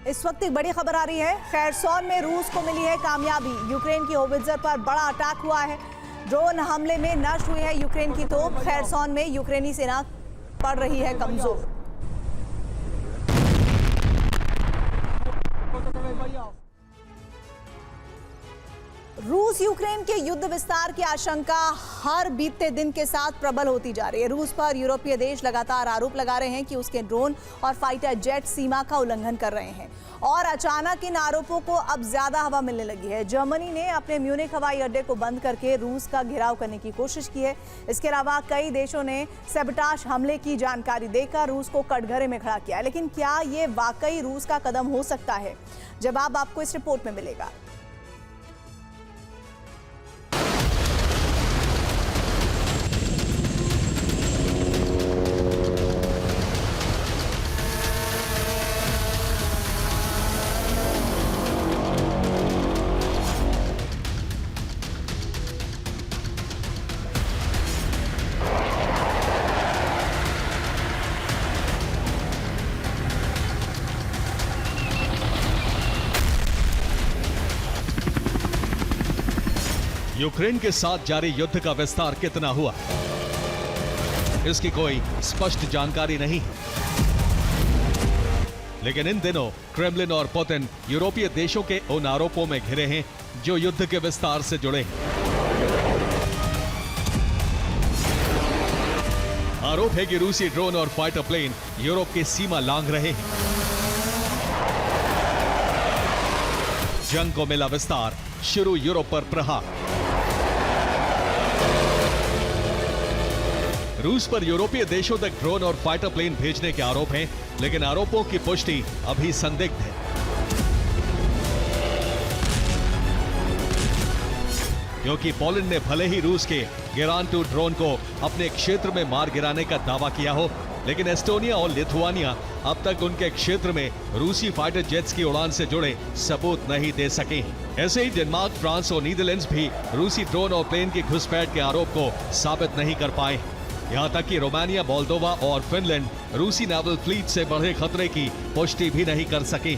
इस वक्त एक बड़ी खबर आ रही है। खैरसौन में रूस को मिली है कामयाबी। यूक्रेन की होवित्जर पर बड़ा अटैक हुआ है। ड्रोन हमले में नष्ट हुई है यूक्रेन की तोप। खैरसौन में यूक्रेनी सेना पड़ रही है कमजोर। रूस यूक्रेन के युद्ध विस्तार की आशंका हर बीतते दिन के साथ प्रबल होती जा रही है। रूस पर यूरोपीय देश लगातार आरोप लगा रहे हैं कि उसके ड्रोन और फाइटर जेट सीमा का उल्लंघन कर रहे हैं और अचानक इन आरोपों को अब ज्यादा हवा मिलने लगी है। जर्मनी ने अपने म्यूनिख हवाई अड्डे को बंद करके रूस का घेराव करने की कोशिश की है। इसके अलावा कई देशों ने सैबोटाज हमले की जानकारी देकर रूस को कटघरे में खड़ा किया है। लेकिन क्या ये वाकई रूस का कदम हो सकता है? जवाब आपको इस रिपोर्ट में मिलेगा। यूक्रेन के साथ जारी युद्ध का विस्तार कितना हुआ, इसकी कोई स्पष्ट जानकारी नहीं है। लेकिन इन दिनों क्रेमलिन और पुतिन यूरोपीय देशों के उन आरोपों में घिरे हैं जो युद्ध के विस्तार से जुड़े हैं। आरोप है कि रूसी ड्रोन और फाइटर प्लेन यूरोप की सीमा लांघ रहे हैं। जंग को मिला विस्तार, शुरू यूरोप पर प्रहार। रूस पर यूरोपीय देशों तक ड्रोन और फाइटर प्लेन भेजने के आरोप हैं, लेकिन आरोपों की पुष्टि अभी संदिग्ध है। क्योंकि पोलैंड ने भले ही रूस के गेरान-2 ड्रोन को अपने क्षेत्र में मार गिराने का दावा किया हो, लेकिन एस्टोनिया और लिथुआनिया अब तक उनके क्षेत्र में रूसी फाइटर जेट्स की उड़ान से जुड़े सबूत नहीं दे सके। ऐसे ही डेनमार्क, फ्रांस और नीदरलैंड्स भी रूसी ड्रोन और प्लेन की घुसपैठ के आरोप को साबित नहीं कर पाए। यहां तक कि रोमानिया, मोल्दोवा और फिनलैंड रूसी नेवल फ्लीट से बढ़े खतरे की पुष्टि भी नहीं कर सके।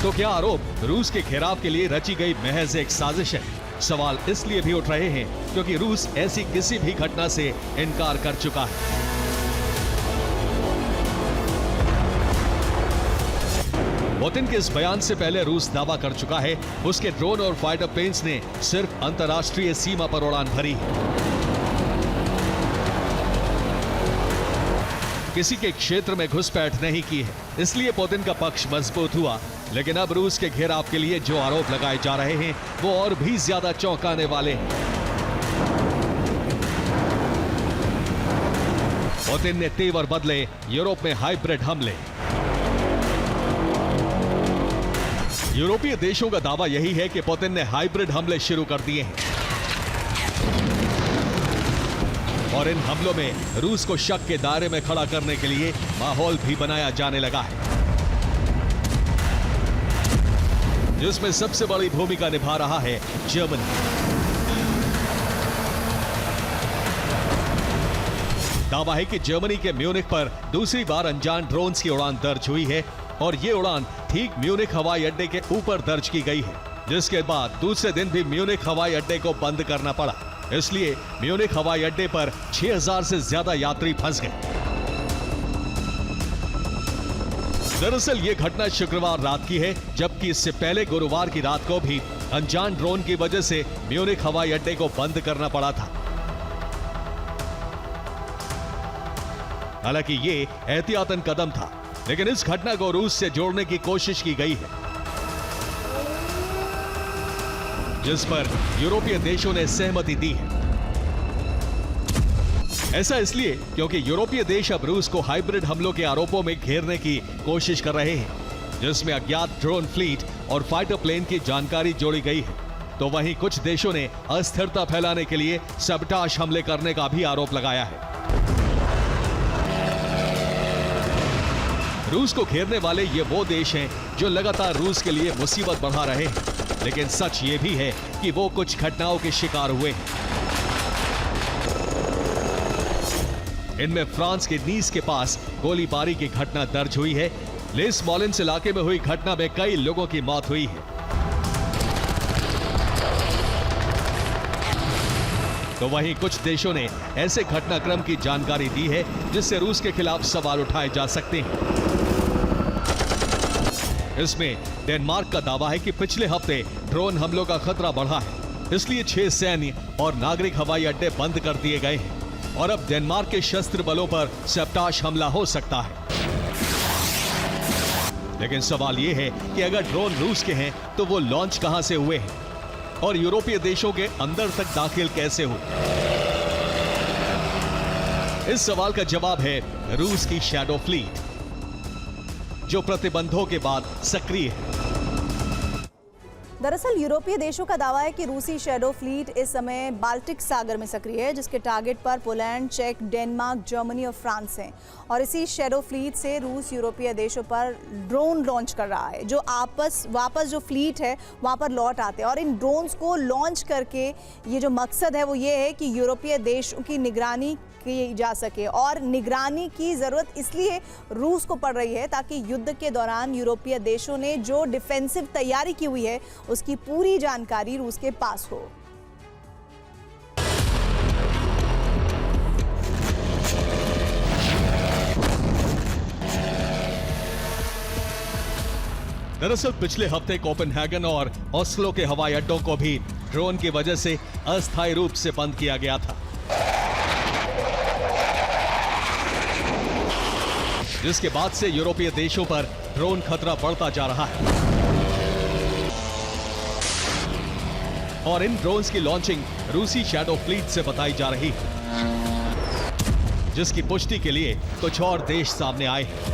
तो क्या आरोप रूस के घेराव के लिए रची गई महज एक साजिश है? सवाल इसलिए भी उठ रहे हैं क्योंकि रूस ऐसी किसी भी घटना से इनकार कर चुका है। पुतिन के इस बयान से पहले रूस दावा कर चुका है उसके ड्रोन और फाइटर प्लेन्स ने सिर्फ अंतर्राष्ट्रीय सीमा पर उड़ान भरी है। किसी के क्षेत्र में घुसपैठ नहीं की है, इसलिए पुतिन का पक्ष मजबूत हुआ। लेकिन अब रूस के घेराव के लिए जो आरोप लगाए जा रहे हैं वो और भी ज्यादा चौंकाने वाले हैं। पुतिन ने तेवर बदले, यूरोप में हाइब्रिड हमले। यूरोपीय देशों का दावा यही है कि पुतिन ने हाइब्रिड हमले शुरू कर दिए हैं और इन हमलों में रूस को शक के दायरे में खड़ा करने के लिए माहौल भी बनाया जाने लगा है, जिसमें सबसे बड़ी भूमिका निभा रहा है जर्मनी। दावा है कि जर्मनी के म्यूनिख पर दूसरी बार अनजान ड्रोन्स की उड़ान दर्ज हुई है और ये उड़ान ठीक म्यूनिख हवाई अड्डे के ऊपर दर्ज की गई है, जिसके बाद दूसरे दिन भी म्यूनिख हवाई अड्डे को बंद करना पड़ा। इसलिए म्यूनिख हवाई अड्डे पर 6000 से ज्यादा यात्री फंस गए। दरअसल ये घटना शुक्रवार रात की है, जबकि इससे पहले गुरुवार की रात को भी अनजान ड्रोन की वजह से म्यूनिख हवाई अड्डे को बंद करना पड़ा था। हालांकि ये एहतियातन कदम था, लेकिन इस घटना को रूस से जोड़ने की कोशिश की गई है, जिस पर यूरोपीय देशों ने सहमति दी है। ऐसा इसलिए क्योंकि यूरोपीय देश अब रूस को हाइब्रिड हमलों के आरोपों में घेरने की कोशिश कर रहे हैं, जिसमें अज्ञात ड्रोन फ्लीट और फाइटर प्लेन की जानकारी जोड़ी गई है। तो वहीं कुछ देशों ने अस्थिरता फैलाने के लिए सैबोटाज हमले करने का भी आरोप लगाया है। रूस को घेरने वाले ये वो देश हैं जो लगातार रूस के लिए मुसीबत बढ़ा रहे हैं, लेकिन सच ये भी है कि वो कुछ घटनाओं के शिकार हुए हैं। इनमें फ्रांस के नीस के पास गोलीबारी की घटना दर्ज हुई है। लेस मॉलिन्स इलाके में हुई घटना में कई लोगों की मौत हुई है। तो वहीं कुछ देशों ने ऐसे घटनाक्रम की जानकारी दी है जिससे रूस के खिलाफ सवाल उठाए जा सकते हैं। इसमें डेनमार्क का दावा है कि पिछले हफ्ते ड्रोन हमलों का खतरा बढ़ा है, इसलिए 6 सैन्य और नागरिक हवाई अड्डे बंद कर दिए गए हैं और अब डेनमार्क के शस्त्र बलों पर सैबटाज हमला हो सकता है। लेकिन सवाल यह है कि अगर ड्रोन रूस के हैं तो वो लॉन्च कहां से हुए हैं और यूरोपीय देशों के अंदर तक दाखिल कैसे हुए? इस सवाल का जवाब है रूस की शैडो फ्लीट, जो प्रतिबंधों के बाद सक्रिय है। दरअसल यूरोपीय देशों का दावा है कि रूसी शैडो फ्लीट इस समय बाल्टिक सागर में सक्रिय है, जिसके टारगेट पर पोलैंड, चेक, डेनमार्क, जर्मनी और फ्रांस हैं। और इसी शैडो फ्लीट से रूस यूरोपीय देशों पर ड्रोन लॉन्च कर रहा है, जो वापस जो फ्लीट है वहां पर लौट आते हैं। और इन ड्रोन्स को लॉन्च करके ये जो मकसद है वो ये है कि यूरोपीय देशों की निगरानी की जा सके। और निगरानी की जरूरत इसलिए रूस को पड़ रही है ताकि युद्ध के दौरान यूरोपीय देशों ने जो डिफेंसिव तैयारी की हुई है उसकी पूरी जानकारी रूस के पास हो। दरअसल पिछले हफ्ते कोपेनहेगन और ओस्लो के हवाई अड्डों को भी ड्रोन की वजह से अस्थायी रूप से बंद किया गया था, जिसके बाद से यूरोपीय देशों पर ड्रोन खतरा बढ़ता जा रहा है। और इन ड्रोन्स की लॉन्चिंग रूसी शैडो फ्लीट से बताई जा रही है, जिसकी पुष्टि के लिए कुछ और देश सामने आए हैं।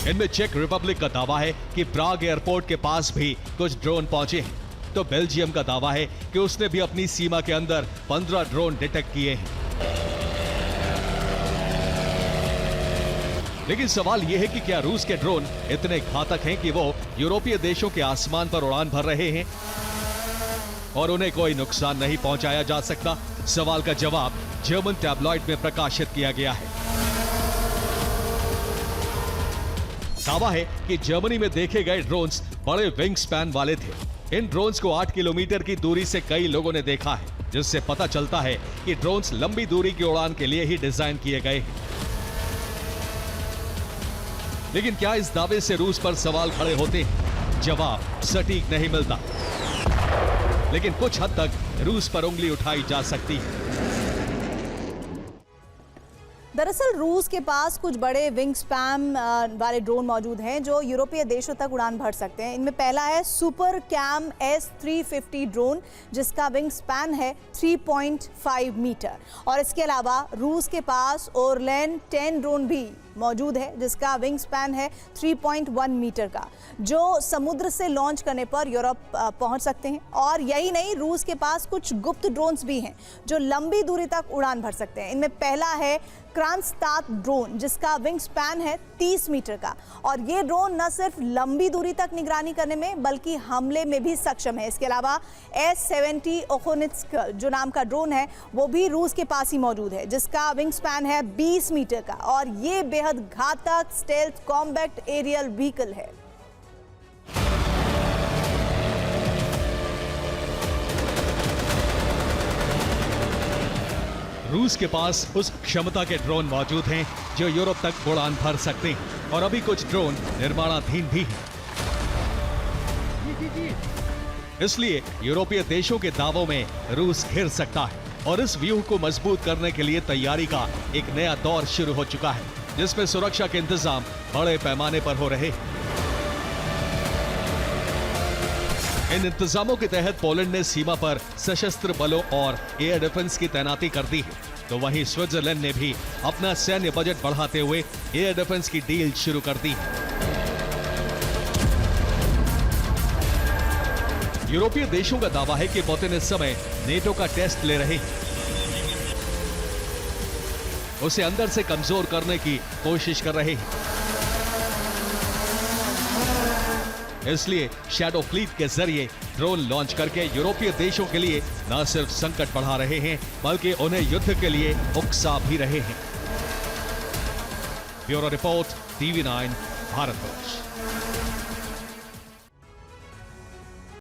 इनमें चेक रिपब्लिक का दावा है कि प्राग एयरपोर्ट के पास भी कुछ ड्रोन पहुंचे हैं, तो बेल्जियम का दावा है कि उसने भी अपनी सीमा के अंदर 15 ड्रोन डिटेक्ट किए हैं। लेकिन सवाल यह है कि क्या रूस के ड्रोन इतने घातक हैं कि वो यूरोपीय देशों के आसमान पर उड़ान भर रहे हैं और उन्हें कोई नुकसान नहीं पहुंचाया जा सकता? सवाल का जवाब जर्मन टैब्लॉइड में प्रकाशित किया गया है। दावा है कि जर्मनी में देखे गए ड्रोन्स बड़े विंग स्पैन वाले थे। इन ड्रोन्स को 8 किलोमीटर की दूरी से कई लोगों ने देखा है, जिससे पता चलता है कि ड्रोन्स लंबी दूरी की उड़ान के लिए ही डिजाइन किए गए हैं। लेकिन क्या इस दावे से रूस पर सवाल खड़े होते हैं? जवाब सटीक नहीं मिलता, लेकिन कुछ हद तक रूस पर उंगली उठाई जा सकती है। दरअसल रूस के पास कुछ बड़े विंग स्पैन वाले ड्रोन मौजूद हैं जो यूरोपीय देशों तक उड़ान भर सकते हैं। इनमें पहला है सुपर कैम S350 ड्रोन, जिसका विंग स्पैन है 3.5 मीटर। और इसके अलावा रूस के पास ओरलेन 10 ड्रोन भी मौजूद है, जिसका विंग स्पैन है 3.1 मीटर का, जो समुद्र से लॉन्च करने पर यूरोप पहुंच सकते हैं। और यही नहीं, रूस के पास कुछ गुप्त ड्रोन्स भी हैं जो लंबी दूरी तक उड़ान भर सकते हैं। इनमें पहला है क्रांस्तात ड्रोन, जिसका विंग स्पैन है 30 मीटर का। और ये ड्रोन न सिर्फ लंबी दूरी तक निगरानी करने में बल्कि हमले में भी सक्षम है। इसके अलावा S70 ओखोनित्स्क जो नाम का ड्रोन है वो भी रूस के पास ही मौजूद है, जिसका विंग स्पैन है 20 मीटर का। और ये बेहद घातक स्टेल्थ कॉम्बैक्ट एरियल व्हीकल है। रूस के पास उस क्षमता के ड्रोन मौजूद हैं जो यूरोप तक उड़ान भर सकते हैं, और अभी कुछ ड्रोन निर्माणाधीन भी हैं। इसलिए यूरोपीय देशों के दावों में रूस घिर सकता है और इस व्यूह को मजबूत करने के लिए तैयारी का एक नया दौर शुरू हो चुका है, जिसमें सुरक्षा के इंतजाम बड़े पैमाने पर हो रहे हैं। इन इंतजामों के तहत पोलैंड ने सीमा पर सशस्त्र बलों और एयर डिफेंस की तैनाती कर दी है, तो वहीं स्विट्जरलैंड ने भी अपना सैन्य बजट बढ़ाते हुए एयर डिफेंस की डील शुरू कर दी है। यूरोपीय देशों का दावा है कि पुतिन इस समय नेटो का टेस्ट ले रहे हैं, उसे अंदर से कमजोर करने की कोशिश कर रहे हैं। इसलिए शैडो फ्लीट के जरिए ड्रोन लॉन्च करके यूरोपीय देशों के लिए न सिर्फ संकट बढ़ा रहे हैं बल्कि उन्हें युद्ध के लिए उकसा भी रहे हैं। Bureau report, TV9, Bharatvarsh.